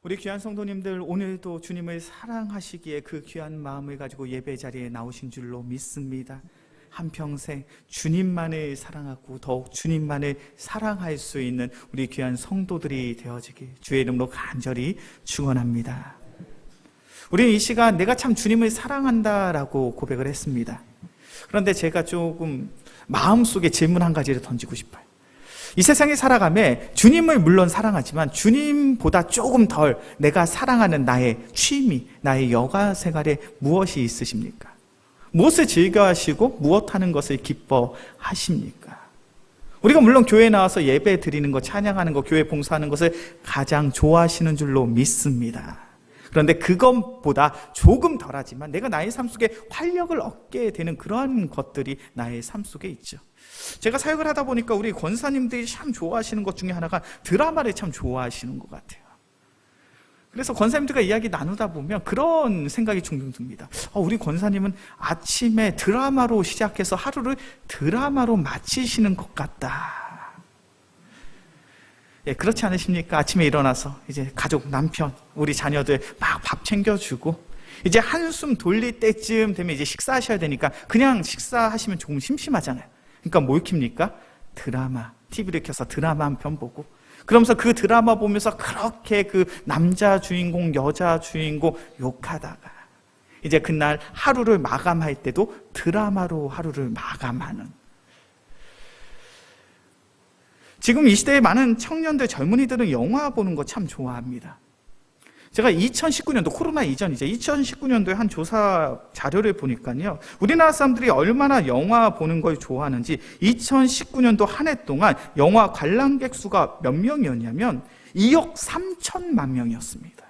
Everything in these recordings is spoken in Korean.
우리 귀한 성도님들, 오늘도 주님을 사랑하시기에 그 귀한 마음을 가지고 예배 자리에 나오신 줄로 믿습니다. 한평생 주님만을 사랑하고 더욱 주님만을 사랑할 수 있는 우리 귀한 성도들이 되어지길 주의 이름으로 간절히 축원합니다. 우리는 이 시간 내가 참 주님을 사랑한다라고 고백을 했습니다. 그런데 제가 조금 마음속에 질문 한 가지를 던지고 싶어요. 이 세상에 살아가며 주님을 물론 사랑하지만 주님보다 조금 덜 내가 사랑하는 나의 취미, 나의 여가 생활에 무엇이 있으십니까? 무엇을 즐겨하시고 무엇하는 것을 기뻐하십니까? 우리가 물론 교회에 나와서 예배 드리는 것, 찬양하는 것, 교회 봉사하는 것을 가장 좋아하시는 줄로 믿습니다. 그런데 그것보다 조금 덜하지만 내가 나의 삶 속에 활력을 얻게 되는 그러한 것들이 나의 삶 속에 있죠. 제가 사역을 하다 보니까 우리 권사님들이 참 좋아하시는 것 중에 하나가 드라마를 참 좋아하시는 것 같아요. 그래서 권사님들과 이야기 나누다 보면 그런 생각이 종종 듭니다. 우리 권사님은 아침에 드라마로 시작해서 하루를 드라마로 마치시는 것 같다. 예, 그렇지 않으십니까? 아침에 일어나서 이제 가족, 남편, 우리 자녀들 막 밥 챙겨주고 이제 한숨 돌릴 때쯤 되면 이제 식사하셔야 되니까 그냥 식사하시면 조금 심심하잖아요. 그러니까 뭘 킵니까? 드라마, TV를 켜서 드라마 한 편 보고 그러면서 그 드라마 보면서 그렇게 그 남자 주인공, 여자 주인공 욕하다가 이제 그날 하루를 마감할 때도 드라마로 하루를 마감하는, 지금 이 시대의 많은 청년들, 젊은이들은 영화 보는 거 참 좋아합니다. 제가 2019년도, 코로나 이전이죠. 2019년도에 한 조사 자료를 보니까요, 우리나라 사람들이 얼마나 영화 보는 걸 좋아하는지 2019년도 한 해 동안 영화 관람객 수가 몇 명이었냐면 2억 3천만 명이었습니다.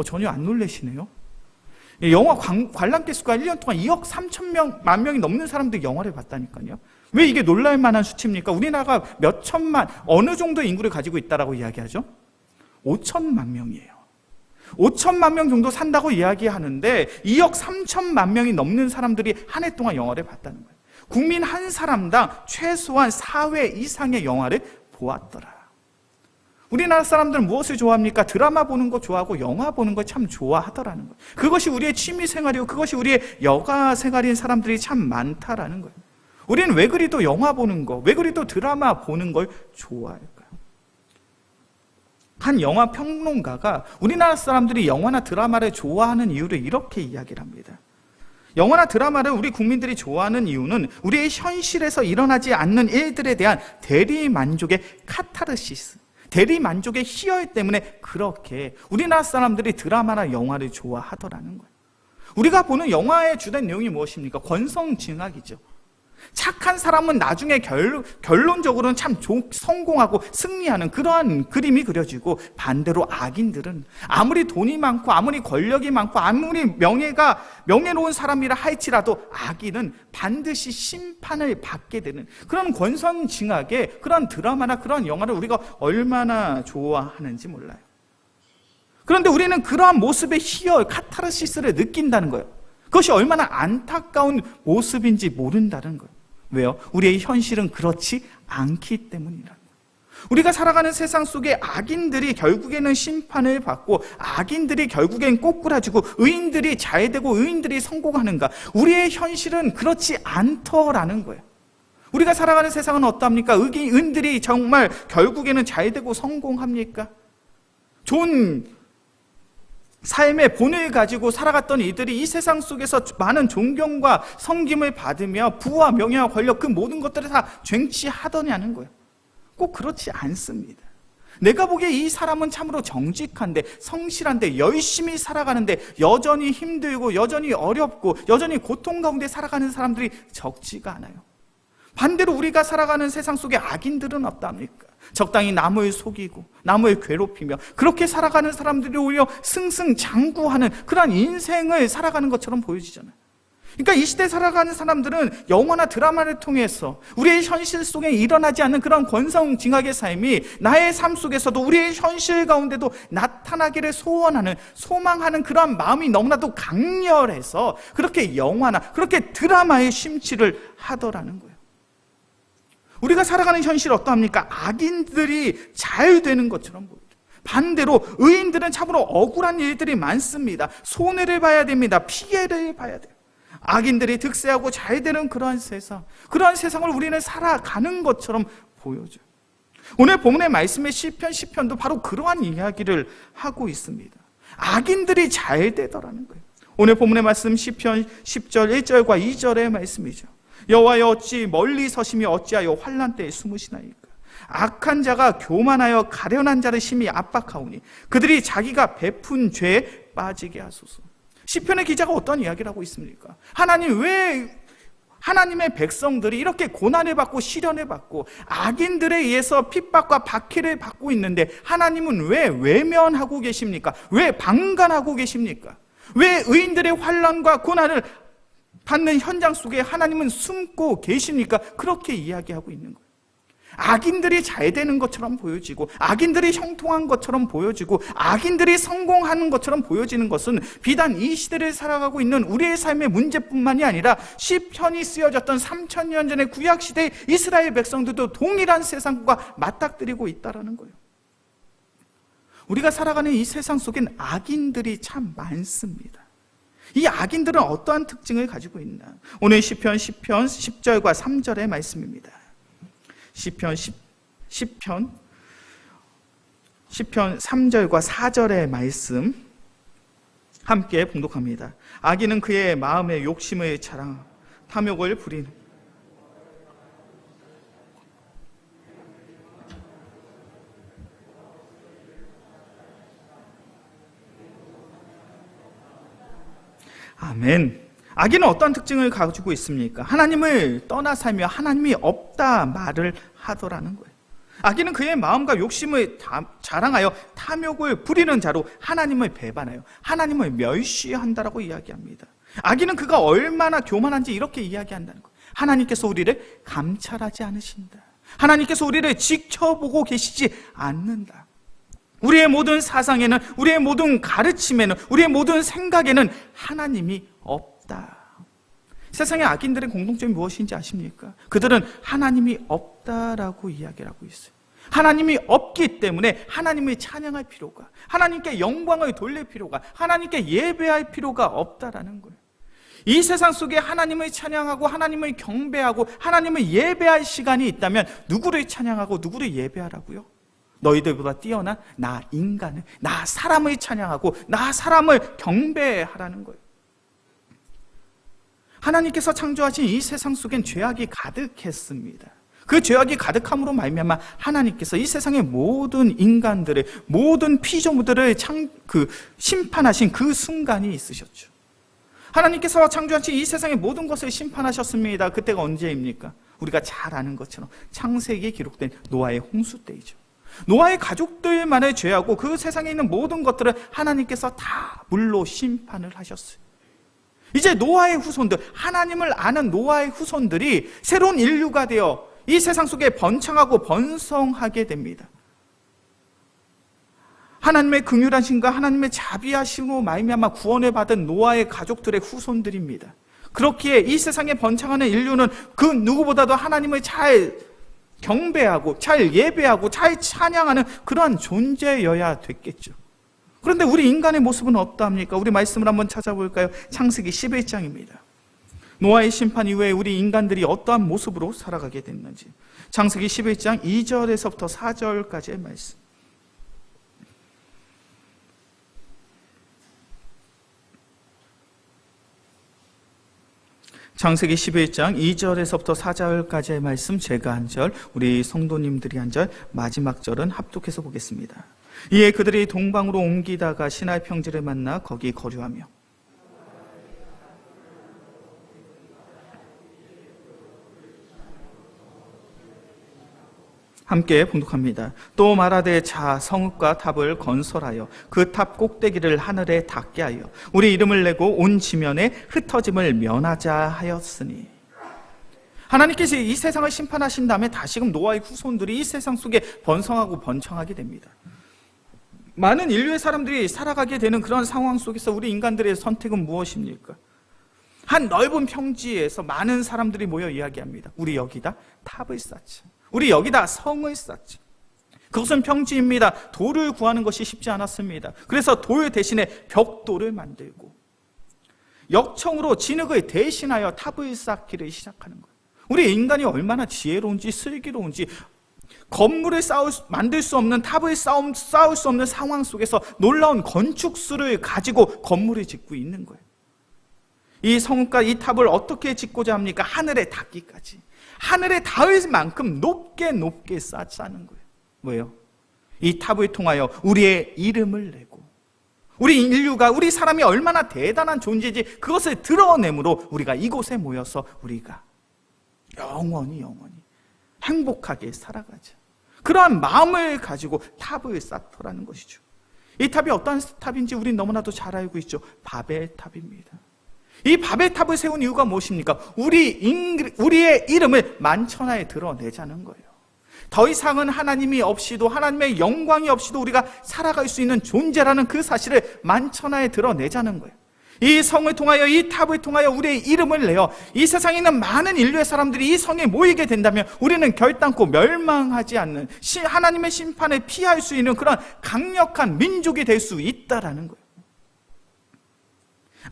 전혀 안 놀라시네요. 영화 관람객 수가 1년 동안 2억 3천만 명이 넘는 사람들이 영화를 봤다니까요. 왜 이게 놀랄 만한 수치입니까? 우리나라가 몇 천만, 어느 정도 인구를 가지고 있다라고 이야기하죠? 5천만 명이에요. 5천만 명 정도 산다고 이야기하는데 2억 3천만 명이 넘는 사람들이 한 해 동안 영화를 봤다는 거예요. 국민 한 사람당 최소한 4회 이상의 영화를 보았더라. 우리나라 사람들은 무엇을 좋아합니까? 드라마 보는 거 좋아하고 영화 보는 거 참 좋아하더라는 거예요. 그것이 우리의 취미 생활이고 그것이 우리의 여가 생활인 사람들이 참 많다라는 거예요. 우리는 왜 그리도 영화 보는 거, 왜 그리도 드라마 보는 걸 좋아할까요? 한 영화 평론가가 우리나라 사람들이 영화나 드라마를 좋아하는 이유를 이렇게 이야기를 합니다. 영화나 드라마를 우리 국민들이 좋아하는 이유는 우리의 현실에서 일어나지 않는 일들에 대한 대리만족의 카타르시스, 대리만족의 희열 때문에 그렇게 우리나라 사람들이 드라마나 영화를 좋아하더라는 거예요. 우리가 보는 영화의 주된 내용이 무엇입니까? 권성징악이죠. 착한 사람은 나중에 결론적으로는 참 성공하고 승리하는 그러한 그림이 그려지고, 반대로 악인들은 아무리 돈이 많고 아무리 권력이 많고 아무리 명예로운 사람이라 할지라도 악인은 반드시 심판을 받게 되는 그런 권선징악의 그런 드라마나 그런 영화를 우리가 얼마나 좋아하는지 몰라요. 그런데 우리는 그러한 모습의 희열, 카타르시스를 느낀다는 거예요. 그것이 얼마나 안타까운 모습인지 모른다는 거예요. 왜요? 우리의 현실은 그렇지 않기 때문이라는 거예요. 우리가 살아가는 세상 속에 악인들이 결국에는 심판을 받고 악인들이 결국엔 꼬꾸라지고 의인들이 잘되고 의인들이 성공하는가? 우리의 현실은 그렇지 않더라는 거예요. 우리가 살아가는 세상은 어떠합니까? 의인들이 정말 결국에는 잘되고 성공합니까? 좋은 삶의 본을 가지고 살아갔던 이들이 이 세상 속에서 많은 존경과 섬김을 받으며 부와 명예와 권력, 그 모든 것들을 다 쟁취하더냐는 거예요. 꼭 그렇지 않습니다. 내가 보기에 이 사람은 참으로 정직한데, 성실한데, 열심히 살아가는데 여전히 힘들고 여전히 어렵고 여전히 고통 가운데 살아가는 사람들이 적지가 않아요. 반대로 우리가 살아가는 세상 속에 악인들은 어떠합니까? 적당히 남을 속이고 남을 괴롭히며 그렇게 살아가는 사람들이 오히려 승승장구하는 그런 인생을 살아가는 것처럼 보여지잖아요. 그러니까 이 시대에 살아가는 사람들은 영화나 드라마를 통해서 우리의 현실 속에 일어나지 않는 그런 권성징악의 삶이 나의 삶 속에서도 우리의 현실 가운데도 나타나기를 소원하는, 소망하는 그런 마음이 너무나도 강렬해서 그렇게 영화나 그렇게 드라마에 심취를 하더라는 거예요. 우리가 살아가는 현실이 어떠합니까? 악인들이 잘 되는 것처럼 보이죠. 반대로 의인들은 참으로 억울한 일들이 많습니다. 손해를 봐야 됩니다. 피해를 봐야 돼요. 악인들이 득세하고 잘 되는 그러한 세상을 우리는 살아가는 것처럼 보여줘요. 오늘 본문의 말씀의 시편 10편도 바로 그러한 이야기를 하고 있습니다. 악인들이 잘 되더라는 거예요. 오늘 본문의 말씀 시편 10절 1절과 2절의 말씀이죠. 여호와여 어찌 멀리 서심이 어찌하여 환난 때에 숨으시나이까. 악한 자가 교만하여 가련한 자를 심히 압박하오니 그들이 자기가 베푼 죄에 빠지게 하소서. 시편의 기자가 어떤 이야기를 하고 있습니까? 하나님, 왜 하나님의 백성들이 이렇게 고난을 받고 시련을 받고 악인들에 의해서 핍박과 박해를 받고 있는데 하나님은 왜 외면하고 계십니까? 왜 방관하고 계십니까? 왜 의인들의 환난과 고난을 받는 현장 속에 하나님은 숨고 계십니까? 그렇게 이야기하고 있는 거예요. 악인들이 잘 되는 것처럼 보여지고 악인들이 형통한 것처럼 보여지고 악인들이 성공하는 것처럼 보여지는 것은 비단 이 시대를 살아가고 있는 우리의 삶의 문제뿐만이 아니라 시편이 쓰여졌던 3000년 전의 구약시대의 이스라엘 백성들도 동일한 세상과 맞닥뜨리고 있다는 거예요. 우리가 살아가는 이 세상 속엔 악인들이 참 많습니다. 이 악인들은 어떠한 특징을 가지고 있나? 오늘 시편 10절과 3절의 말씀입니다. 시편 3절과 4절의 말씀 함께 봉독합니다. 악인은 그의 마음의 욕심을 자랑하고 탐욕을 부리는 아멘. 악인은 어떤 특징을 가지고 있습니까? 하나님을 떠나 살며 하나님이 없다 말을 하더라는 거예요. 악인은 그의 마음과 욕심을 자랑하여 탐욕을 부리는 자로 하나님을 배반하여 하나님을 멸시한다라고 이야기합니다. 악인은 그가 얼마나 교만한지 이렇게 이야기한다는 거예요. 하나님께서 우리를 감찰하지 않으신다. 하나님께서 우리를 지켜보고 계시지 않는다. 우리의 모든 사상에는, 우리의 모든 가르침에는, 우리의 모든 생각에는 하나님이 없다. 세상의 악인들의 공통점이 무엇인지 아십니까? 그들은 하나님이 없다라고 이야기를 하고 있어요. 하나님이 없기 때문에 하나님을 찬양할 필요가, 하나님께 영광을 돌릴 필요가, 하나님께 예배할 필요가 없다라는 거예요. 이 세상 속에 하나님을 찬양하고 하나님을 경배하고 하나님을 예배할 시간이 있다면 누구를 찬양하고 누구를 예배하라고요? 너희들보다 뛰어난 나 인간을, 나 사람을 찬양하고 나 사람을 경배하라는 거예요. 하나님께서 창조하신 이 세상 속엔 죄악이 가득했습니다. 그 죄악이 가득함으로 말미암아 하나님께서 이 세상의 모든 인간들의 모든 피조물들을 심판하신 그 순간이 있으셨죠. 하나님께서 창조하신 이 세상의 모든 것을 심판하셨습니다. 그때가 언제입니까? 우리가 잘 아는 것처럼 창세기에 기록된 노아의 홍수 때이죠. 노아의 가족들만의 죄하고 그 세상에 있는 모든 것들을 하나님께서 다 물로 심판을 하셨어요. 이제 노아의 후손들, 하나님을 아는 노아의 후손들이 새로운 인류가 되어 이 세상 속에 번창하고 번성하게 됩니다. 하나님의 긍휼하심과 하나님의 자비하심으로 말미암아 구원을 받은 노아의 가족들의 후손들입니다. 그렇기에 이 세상에 번창하는 인류는 그 누구보다도 하나님을 잘 경배하고 잘 예배하고 잘 찬양하는 그러한 존재여야 됐겠죠. 그런데 우리 인간의 모습은 어떠합니까? 우리 말씀을 한번 찾아볼까요? 창세기 11장입니다. 노아의 심판 이후에 우리 인간들이 어떠한 모습으로 살아가게 됐는지. 창세기 11장 2절에서부터 4절까지의 말씀. 창세기 11장 2절에서부터 4절까지의 말씀, 제가 한 절, 우리 성도님들이 한 절, 마지막 절은 합독해서 보겠습니다. 이에 그들이 동방으로 옮기다가 시나이 평지를 만나 거기 거류하며 함께 봉독합니다. 또 말하되 자 성읍과 탑을 건설하여 그 탑 꼭대기를 하늘에 닿게 하여 우리 이름을 내고 온 지면에 흩어짐을 면하자 하였으니. 하나님께서 이 세상을 심판하신 다음에 다시금 노아의 후손들이 이 세상 속에 번성하고 번창하게 됩니다. 많은 인류의 사람들이 살아가게 되는 그런 상황 속에서 우리 인간들의 선택은 무엇입니까? 한 넓은 평지에서 많은 사람들이 모여 이야기합니다. 우리 여기다 탑을 쌓자. 우리 여기다 성을 쌓자. 그것은 평지입니다. 돌을 구하는 것이 쉽지 않았습니다. 그래서 돌 대신에 벽돌을 만들고 역청으로 진흙을 대신하여 탑을 쌓기를 시작하는 거예요. 우리 인간이 얼마나 지혜로운지 슬기로운지 건물을 만들 수 없는, 탑을 쌓을 수 없는 상황 속에서 놀라운 건축수를 가지고 건물을 짓고 있는 거예요. 이 성과, 이 탑을 어떻게 짓고자 합니까? 하늘에 닿기까지. 하늘에 닿을 만큼 높게 쌓는 거예요. 뭐예요? 이 탑을 통하여 우리의 이름을 내고 우리 인류가, 우리 사람이 얼마나 대단한 존재인지 그것을 드러내므로 우리가 이곳에 모여서 우리가 영원히 행복하게 살아가자. 그러한 마음을 가지고 탑을 쌓더라는 것이죠. 이 탑이 어떤 탑인지 우리는 너무나도 잘 알고 있죠. 바벨탑입니다. 이 바벨탑을 세운 이유가 무엇입니까? 우리의 이름을 만천하에 드러내자는 거예요. 더 이상은 하나님이 없이도, 하나님의 영광이 없이도 우리가 살아갈 수 있는 존재라는 그 사실을 만천하에 드러내자는 거예요. 이 성을 통하여, 이 탑을 통하여 우리의 이름을 내어 이 세상에 있는 많은 인류의 사람들이 이 성에 모이게 된다면 우리는 결단코 멸망하지 않는, 하나님의 심판을 피할 수 있는 그런 강력한 민족이 될 수 있다라는 거예요.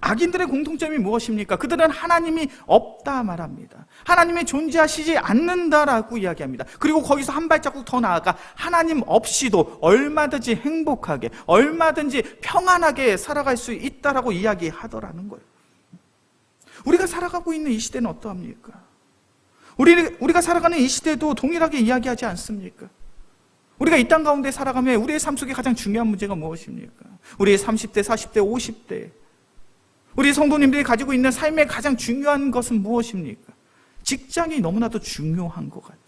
악인들의 공통점이 무엇입니까? 그들은 하나님이 없다 말합니다. 하나님이 존재하시지 않는다라고 이야기합니다. 그리고 거기서 한 발자국 더 나아가 하나님 없이도 얼마든지 행복하게, 얼마든지 평안하게 살아갈 수 있다라고 이야기하더라는 거예요. 우리가 살아가고 있는 이 시대는 어떠합니까? 우리가 살아가는 이 시대도 동일하게 이야기하지 않습니까? 우리가 이 땅 가운데 살아가면 우리의 삶 속에 가장 중요한 문제가 무엇입니까? 우리의 30대, 40대, 50대 우리 성도님들이 가지고 있는 삶의 가장 중요한 것은 무엇입니까? 직장이 너무나도 중요한 것 같아요.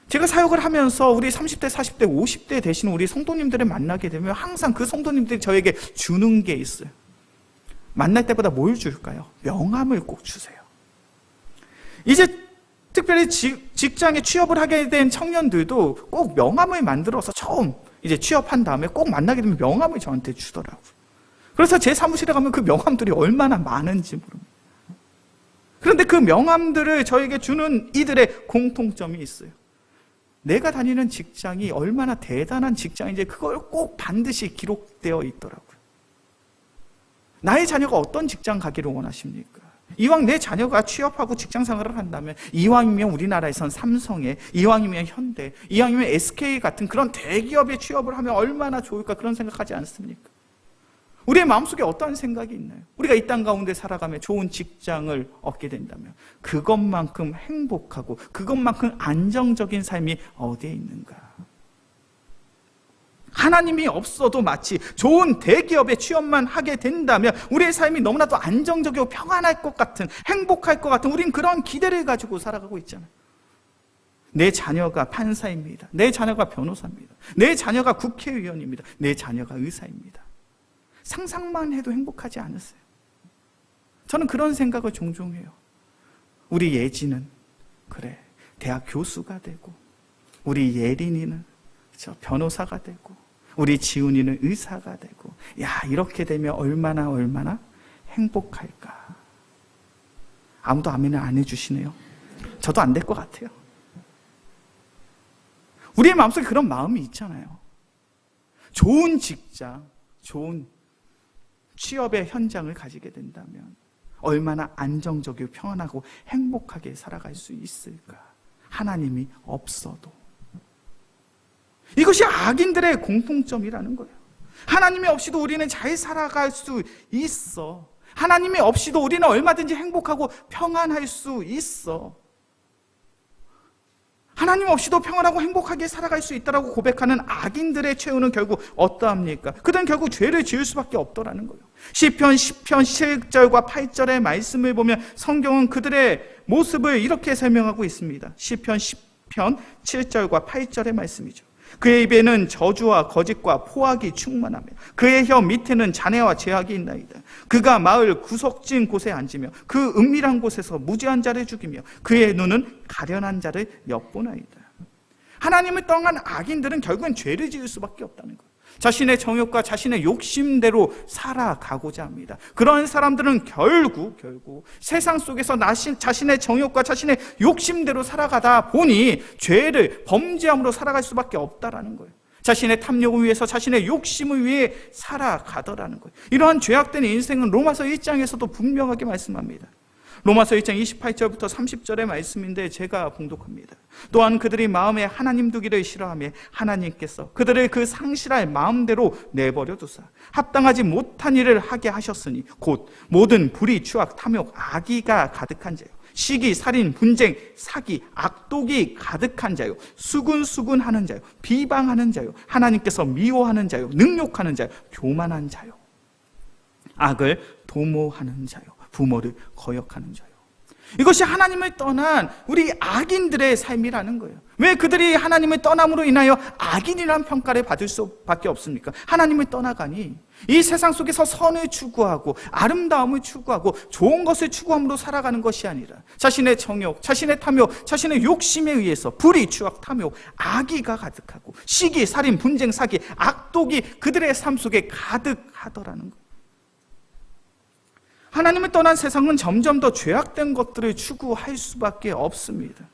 제가 사역을 하면서 우리 30대, 40대, 50대 되시는 우리 성도님들을 만나게 되면 항상 그 성도님들이 저에게 주는 게 있어요. 만날 때보다 뭘 줄까요? 명함을 꼭 주세요. 이제 특별히 직장에 취업을 하게 된 청년들도 꼭 명함을 만들어서 처음 이제 취업한 다음에 꼭 만나게 되면 명함을 저한테 주더라고요. 그래서 제 사무실에 가면 그 명함들이 얼마나 많은지 모릅니다. 그런데 그 명함들을 저에게 주는 이들의 공통점이 있어요. 내가 다니는 직장이 얼마나 대단한 직장인지 그걸 꼭 반드시 기록되어 있더라고요. 나의 자녀가 어떤 직장 가기를 원하십니까? 이왕 내 자녀가 취업하고 직장 생활을 한다면 이왕이면 우리나라에선 삼성에, 이왕이면 현대, 이왕이면 SK 같은 그런 대기업에 취업을 하면 얼마나 좋을까 그런 생각하지 않습니까? 우리의 마음속에 어떠한 생각이 있나요? 우리가 이 땅 가운데 살아가며 좋은 직장을 얻게 된다면 그것만큼 행복하고 그것만큼 안정적인 삶이 어디에 있는가? 하나님이 없어도 마치 좋은 대기업에 취업만 하게 된다면 우리의 삶이 너무나도 안정적이고 평안할 것 같은, 행복할 것 같은 우린 그런 기대를 가지고 살아가고 있잖아요. 내 자녀가 판사입니다. 내 자녀가 변호사입니다. 내 자녀가 국회의원입니다. 내 자녀가 의사입니다. 상상만 해도 행복하지 않으세요? 저는 그런 생각을 종종 해요. 우리 예진은 그래 대학 교수가 되고, 우리 예린이는 변호사가 되고, 우리 지훈이는 의사가 되고, 야 이렇게 되면 얼마나 행복할까. 아무도 아멘을 안 해주시네요. 저도 안 될 것 같아요. 우리의 마음속에 그런 마음이 있잖아요. 좋은 직장, 좋은 취업의 현장을 가지게 된다면 얼마나 안정적이고 평안하고 행복하게 살아갈 수 있을까? 하나님이 없어도. 이것이 악인들의 공통점이라는 거예요. 하나님이 없이도 우리는 잘 살아갈 수 있어. 하나님이 없이도 우리는 얼마든지 행복하고 평안할 수 있어. 하나님 없이도 평안하고 행복하게 살아갈 수 있다라고 고백하는 악인들의 최후는 결국 어떠합니까? 그들은 결국 죄를 지을 수밖에 없더라는 거예요. 시편 10편 7절과 8절의 말씀을 보면 성경은 그들의 모습을 이렇게 설명하고 있습니다. 시편 10편 7절과 8절의 말씀이죠. 그의 입에는 저주와 거짓과 포악이 충만하며 그의 혀 밑에는 잔해와 죄악이 있나이다. 그가 마을 구석진 곳에 앉으며 그 은밀한 곳에서 무지한 자를 죽이며 그의 눈은 가련한 자를 엿보나이다. 하나님을 떠난 악인들은 결국은 죄를 지을 수밖에 없다는 거예요. 자신의 정욕과 자신의 욕심대로 살아가고자 합니다. 그런 사람들은 결국 세상 속에서 자신의 정욕과 자신의 욕심대로 살아가다 보니 죄를 범죄함으로 살아갈 수밖에 없다라는 거예요. 자신의 탐욕을 위해서, 자신의 욕심을 위해 살아가더라는 거예요. 이러한 죄악된 인생은 로마서 1장에서도 분명하게 말씀합니다. 로마서 1장 28절부터 30절의 말씀인데 제가 봉독합니다. 또한 그들이 마음에 하나님 두기를 싫어하며 하나님께서 그들을 그 상실할 마음대로 내버려 두사 합당하지 못한 일을 하게 하셨으니 곧 모든 불의, 추악, 탐욕, 악의가 가득한 자요, 시기, 살인, 분쟁, 사기, 악독이 가득한 자요, 수군수군하는 자요, 비방하는 자요, 하나님께서 미워하는 자요, 능욕하는 자요, 교만한 자요, 악을 도모하는 자요, 부모를 거역하는 자요. 이것이 하나님을 떠난 우리 악인들의 삶이라는 거예요. 왜 그들이 하나님을 떠남으로 인하여 악인이라는 평가를 받을 수밖에 없습니까? 하나님을 떠나가니 이 세상 속에서 선을 추구하고 아름다움을 추구하고 좋은 것을 추구함으로 살아가는 것이 아니라 자신의 정욕, 자신의 탐욕, 자신의 욕심에 의해서 불의, 추악, 탐욕, 악의가 가득하고 시기, 살인, 분쟁, 사기, 악독이 그들의 삶 속에 가득하더라는 거예요. 하나님을 떠난 세상은 점점 더 죄악된 것들을 추구할 수밖에 없습니다.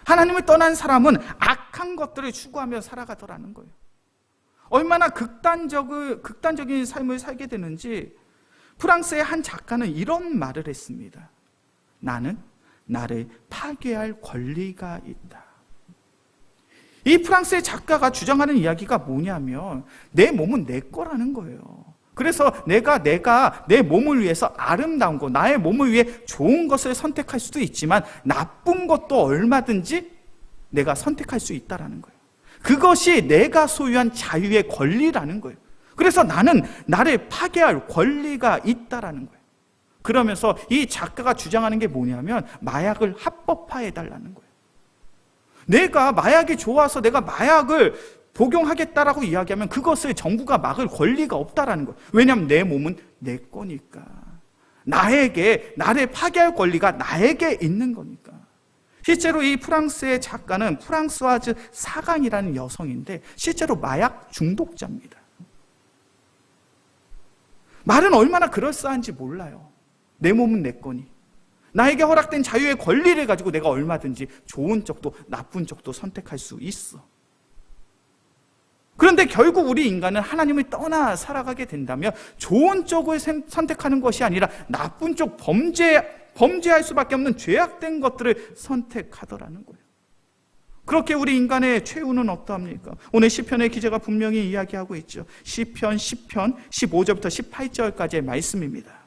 하나님을 떠난 사람은 악한 것들을 추구하며 살아가더라는 거예요. 얼마나 극단적인 삶을 살게 되는지 프랑스의 한 작가는 이런 말을 했습니다. 나는 나를 파괴할 권리가 있다. 이 프랑스의 작가가 주장하는 이야기가 뭐냐면 내 몸은 내 거라는 거예요. 그래서 내가 내 몸을 위해서 아름다운 것, 나의 몸을 위해 좋은 것을 선택할 수도 있지만 나쁜 것도 얼마든지 내가 선택할 수 있다는 거예요. 그것이 내가 소유한 자유의 권리라는 거예요. 그래서 나는 나를 파괴할 권리가 있다는 거예요. 그러면서 이 작가가 주장하는 게 뭐냐면 마약을 합법화해달라는 거예요. 내가 마약이 좋아서 내가 마약을 복용하겠다라고 이야기하면 그것을 정부가 막을 권리가 없다라는 거예요. 왜냐하면 내 몸은 내 거니까. 나를 파괴할 권리가 나에게 있는 거니까. 실제로 이 프랑스의 작가는 프랑스와즈 사강이라는 여성인데 실제로 마약 중독자입니다. 말은 얼마나 그럴싸한지 몰라요. 내 몸은 내 거니. 나에게 허락된 자유의 권리를 가지고 내가 얼마든지 좋은 쪽도 나쁜 쪽도 선택할 수 있어. 그런데 결국 우리 인간은 하나님을 떠나 살아가게 된다면 좋은 쪽을 선택하는 것이 아니라 나쁜 쪽 범죄할 수밖에 없는 죄악된 것들을 선택하더라는 거예요. 그렇게 우리 인간의 최후는 어떠합니까? 오늘 시편의 기자가 분명히 이야기하고 있죠. 시편 10편 15절부터 18절까지의 말씀입니다.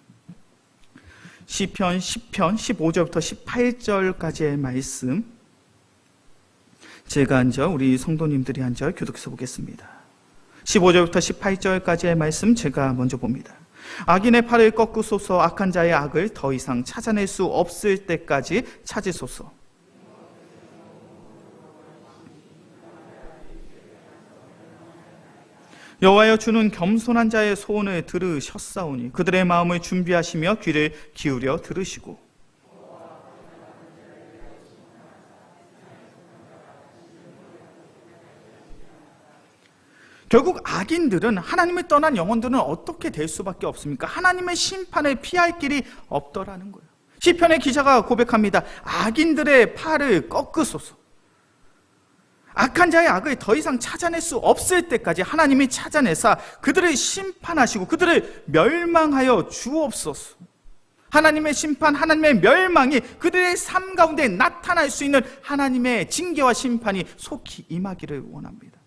시편 10편 15절부터 18절까지의 말씀, 제가 한 절, 우리 성도님들이 한 절 교독해서 보겠습니다. 15절부터 18절까지의 말씀 제가 먼저 봅니다. 악인의 팔을 꺾으소서, 악한 자의 악을 더 이상 찾아낼 수 없을 때까지 찾으소서. 여호와여, 주는 겸손한 자의 소원을 들으셨사오니 그들의 마음을 준비하시며 귀를 기울여 들으시고, 결국 악인들은, 하나님을 떠난 영혼들은 어떻게 될 수밖에 없습니까? 하나님의 심판을 피할 길이 없더라는 거예요. 시편의 기자가 고백합니다. 악인들의 팔을 꺾으소서. 악한 자의 악을 더 이상 찾아낼 수 없을 때까지 하나님이 찾아내사 그들을 심판하시고 그들을 멸망하여 주옵소서. 하나님의 심판, 하나님의 멸망이 그들의 삶 가운데 나타날 수 있는 하나님의 징계와 심판이 속히 임하기를 원합니다.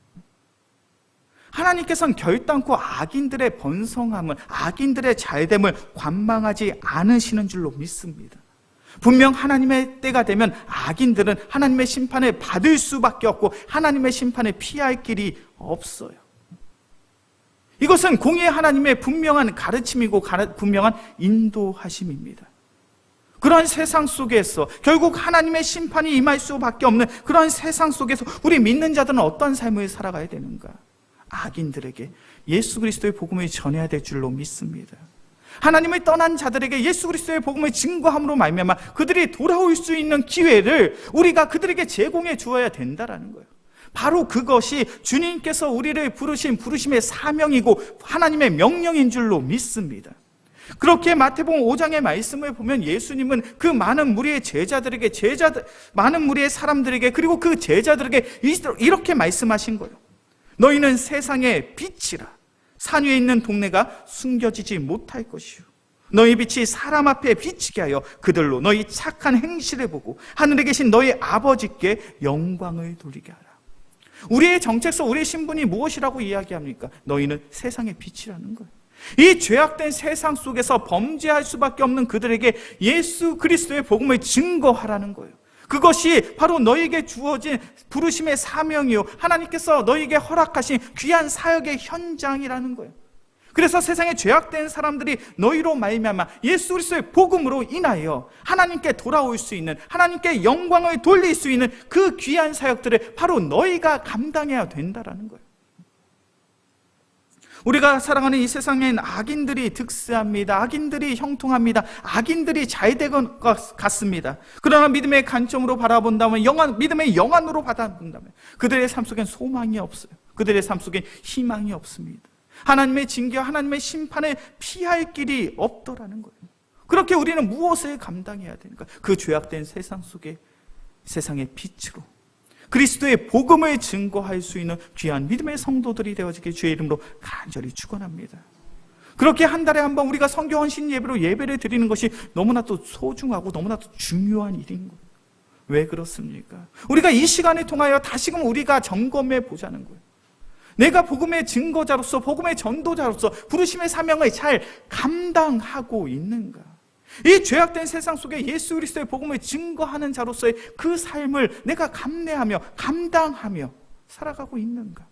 하나님께서는 결단코 악인들의 번성함을, 악인들의 잘됨을 관망하지 않으시는 줄로 믿습니다. 분명 하나님의 때가 되면 악인들은 하나님의 심판을 받을 수밖에 없고 하나님의 심판을 피할 길이 없어요. 이것은 공의의 하나님의 분명한 가르침이고 분명한 인도하심입니다. 그런 세상 속에서 결국 하나님의 심판이 임할 수밖에 없는 그런 세상 속에서 우리 믿는 자들은 어떤 삶을 살아가야 되는가? 악인들에게 예수 그리스도의 복음을 전해야 될 줄로 믿습니다. 하나님을 떠난 자들에게 예수 그리스도의 복음을 증거함으로 말미암아 그들이 돌아올 수 있는 기회를 우리가 그들에게 제공해 주어야 된다라는 거예요. 바로 그것이 주님께서 우리를 부르신 부르심의 사명이고 하나님의 명령인 줄로 믿습니다. 그렇게 마태복음 5장의 말씀을 보면 예수님은 그 많은 무리의 제자들에게, 많은 무리의 사람들에게, 그리고 그 제자들에게 이렇게 말씀하신 거예요. 너희는 세상의 빛이라. 산 위에 있는 동네가 숨겨지지 못할 것이요, 너희 빛이 사람 앞에 비치게 하여 그들로 너희 착한 행실을 보고 하늘에 계신 너희 아버지께 영광을 돌리게 하라. 우리의 정체성, 우리의 신분이 무엇이라고 이야기합니까? 너희는 세상의 빛이라는 거예요. 이 죄악된 세상 속에서 범죄할 수밖에 없는 그들에게 예수 그리스도의 복음을 증거하라는 거예요. 그것이 바로 너에게 주어진 부르심의 사명이요, 하나님께서 너에게 허락하신 귀한 사역의 현장이라는 거예요. 그래서 세상에 죄악된 사람들이 너희로 말미암아 예수 그리스도의 복음으로 인하여 하나님께 돌아올 수 있는, 하나님께 영광을 돌릴 수 있는 그 귀한 사역들을 바로 너희가 감당해야 된다라는 거예요. 우리가 살아가는 이 세상엔 악인들이 득세합니다. 악인들이 형통합니다. 악인들이 잘된 것 같습니다. 그러나 믿음의 관점으로 바라본다면, 믿음의 영안으로 바라본다면 그들의 삶 속엔 소망이 없어요. 그들의 삶 속엔 희망이 없습니다. 하나님의 징계와 하나님의 심판을 피할 길이 없더라는 거예요. 그렇게 우리는 무엇을 감당해야 되는가? 그 죄악된 세상 속에 세상의 빛으로 그리스도의 복음을 증거할 수 있는 귀한 믿음의 성도들이 되어지길 주의 이름으로 간절히 축원합니다. 그렇게 한 달에 한 번 우리가 성교 헌신 예배로 예배를 드리는 것이 너무나도 소중하고 너무나도 중요한 일인 거예요. 왜 그렇습니까? 우리가 이 시간을 통하여 다시금 우리가 점검해 보자는 거예요. 내가 복음의 증거자로서, 복음의 전도자로서 부르심의 사명을 잘 감당하고 있는가? 이 죄악된 세상 속에 예수 그리스도의 복음을 증거하는 자로서의 그 삶을 내가 감내하며 감당하며 살아가고 있는가?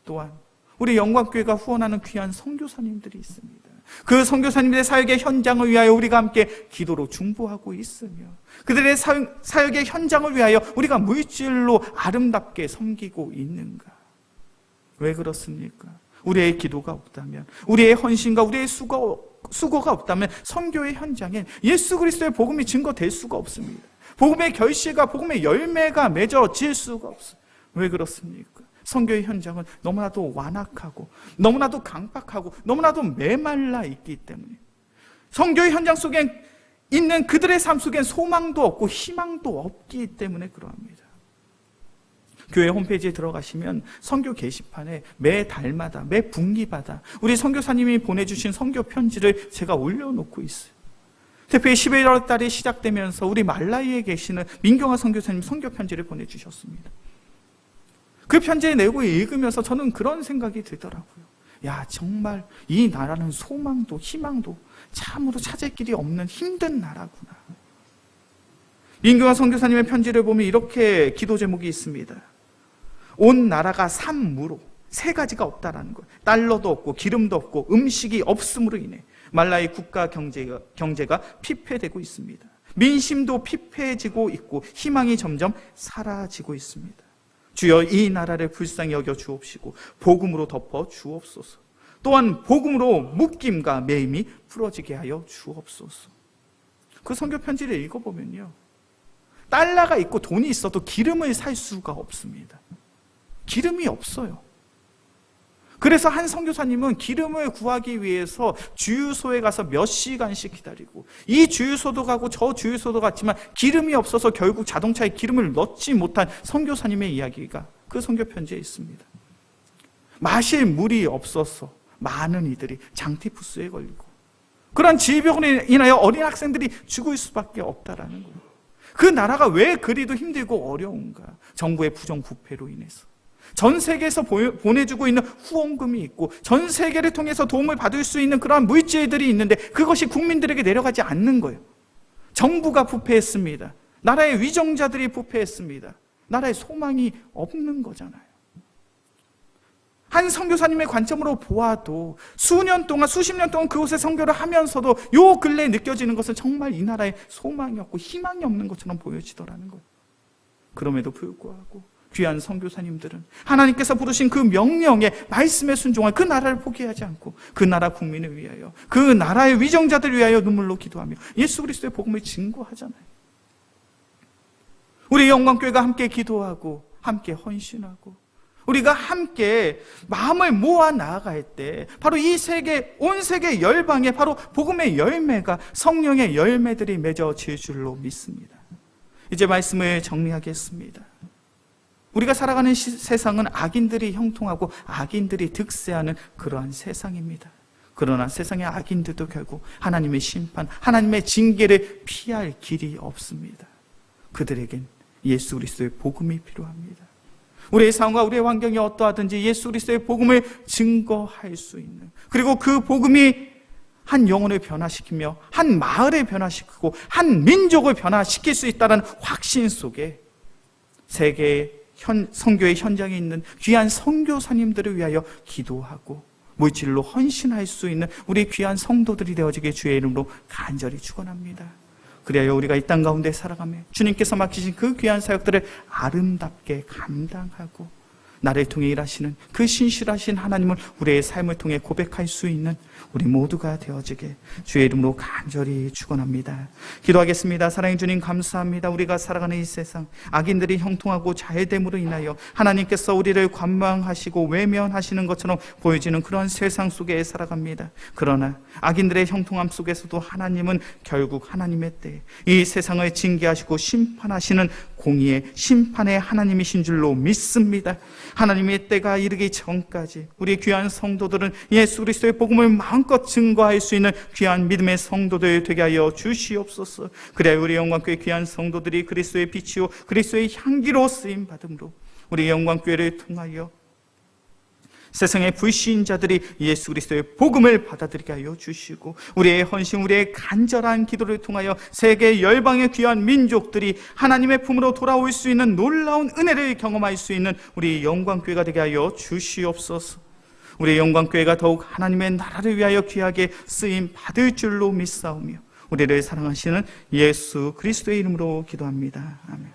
또한 우리 영광교회가 후원하는 귀한 선교사님들이 있습니다. 그 선교사님들의 사역의 현장을 위하여 우리가 함께 기도로 중보하고 있으며, 그들의 사역의 현장을 위하여 우리가 물질로 아름답게 섬기고 있는가? 왜 그렇습니까? 우리의 기도가 없다면, 우리의 헌신과 우리의 수고가 없다면 선교의 현장엔 예수 그리스도의 복음이 증거될 수가 없습니다. 복음의 결실과 복음의 열매가 맺어질 수가 없어요. 왜 그렇습니까? 선교의 현장은 너무나도 완악하고 너무나도 강박하고 너무나도 메말라 있기 때문에, 선교의 현장 속에 있는 그들의 삶 속엔 소망도 없고 희망도 없기 때문에 그러합니다. 교회 홈페이지에 들어가시면 선교 게시판에 매 달마다, 매 분기마다 우리 선교사님이 보내주신 선교 편지를 제가 올려놓고 있어요. 특별히 11월 달에 시작되면서 우리 말라위에 계시는 민경아 선교사님 선교 편지를 보내주셨습니다. 그 편지를 내고 읽으면서 저는 그런 생각이 들더라고요. 야, 정말 이 나라는 소망도 희망도 참으로 찾을 길이 없는 힘든 나라구나. 민경아 선교사님의 편지를 보면 이렇게 기도 제목이 있습니다. 온 나라가 산무로, 세 가지가 없다라는 거예요. 달러도 없고 기름도 없고 음식이 없음으로 인해 말라위 국가 경제가 피폐되고 있습니다. 민심도 피폐해지고 있고 희망이 점점 사라지고 있습니다. 주여, 이 나라를 불쌍히 여겨 주옵시고 복음으로 덮어 주옵소서. 또한 복음으로 묶임과 매임이 풀어지게 하여 주옵소서. 그 선교 편지를 읽어보면요, 달러가 있고 돈이 있어도 기름을 살 수가 없습니다. 기름이 없어요. 그래서 한 선교사님은 기름을 구하기 위해서 주유소에 가서 몇 시간씩 기다리고, 이 주유소도 가고 저 주유소도 갔지만 기름이 없어서 결국 자동차에 기름을 넣지 못한 선교사님의 이야기가 그 선교 편지에 있습니다. 마실 물이 없어서 많은 이들이 장티푸스에 걸리고, 그런 질병으로 인하여 어린 학생들이 죽을 수밖에 없다라는 거예요. 그 나라가 왜 그리도 힘들고 어려운가? 정부의 부정부패로 인해서. 전 세계에서 보내주고 있는 후원금이 있고 전 세계를 통해서 도움을 받을 수 있는 그러한 물질들이 있는데 그것이 국민들에게 내려가지 않는 거예요. 정부가 부패했습니다. 나라의 위정자들이 부패했습니다. 나라에 소망이 없는 거잖아요. 한 선교사님의 관점으로 보아도 수년 동안, 수십 년 동안 그곳에 선교를 하면서도 요 근래에 느껴지는 것은 정말 이 나라에 소망이 없고 희망이 없는 것처럼 보여지더라는 거예요. 그럼에도 불구하고 귀한 선교사님들은 하나님께서 부르신 그 명령에, 말씀에 순종할 그 나라를 포기하지 않고 그 나라 국민을 위하여, 그 나라의 위정자들을 위하여 눈물로 기도하며 예수 그리스도의 복음을 증거하잖아요. 우리 영광교회가 함께 기도하고 함께 헌신하고 우리가 함께 마음을 모아 나아갈 때 바로 이 세계, 온 세계 열방에 바로 복음의 열매가, 성령의 열매들이 맺어질 줄로 믿습니다. 이제 말씀을 정리하겠습니다. 우리가 살아가는 세상은 악인들이 형통하고 악인들이 득세하는 그러한 세상입니다. 그러나 세상의 악인들도 결국 하나님의 심판, 하나님의 징계를 피할 길이 없습니다. 그들에겐 예수 그리스도의 복음이 필요합니다. 우리의 삶과 우리의 환경이 어떠하든지 예수 그리스도의 복음을 증거할 수 있는, 그리고 그 복음이 한 영혼을 변화시키며 한 마을을 변화시키고 한 민족을 변화시킬 수 있다는 확신 속에 세계의 선교의 현장에 있는 귀한 선교사님들을 위하여 기도하고 물질로 헌신할 수 있는 우리 귀한 성도들이 되어지게 주의 이름으로 간절히 축원합니다. 그래야 우리가 이 땅 가운데 살아가며 주님께서 맡기신 그 귀한 사역들을 아름답게 감당하고 나를 통해 일하시는 그 신실하신 하나님을 우리의 삶을 통해 고백할 수 있는 우리 모두가 되어지게 주의 이름으로 간절히 축원합니다. 기도하겠습니다. 사랑해 주님 감사합니다. 우리가 살아가는 이 세상 악인들이 형통하고 잘됨으로 인하여 하나님께서 우리를 관망하시고 외면하시는 것처럼 보여지는 그런 세상 속에 살아갑니다. 그러나 악인들의 형통함 속에서도 하나님은 결국 하나님의 때에 이 세상을 징계하시고 심판하시는 공의의 심판의 하나님이신 줄로 믿습니다. 하나님의 때가 이르기 전까지 우리 귀한 성도들은 예수 그리스도의 복음을 마음껏 증거할 수 있는 귀한 믿음의 성도들 되게 하여 주시옵소서. 그래야 우리 영광교회 귀한 성도들이 그리스도의 빛이요 그리스도의 향기로 쓰임 받음으로 우리 영광교회를 통하여 세상의 불신자들이 예수 그리스도의 복음을 받아들이게 하여 주시고 우리의 헌신, 우리의 간절한 기도를 통하여 세계 열방의 귀한 민족들이 하나님의 품으로 돌아올 수 있는 놀라운 은혜를 경험할 수 있는 우리 영광교회가 되게 하여 주시옵소서. 우리 영광교회가 더욱 하나님의 나라를 위하여 귀하게 쓰임 받을 줄로 믿사오며 우리를 사랑하시는 예수 그리스도의 이름으로 기도합니다. 아멘.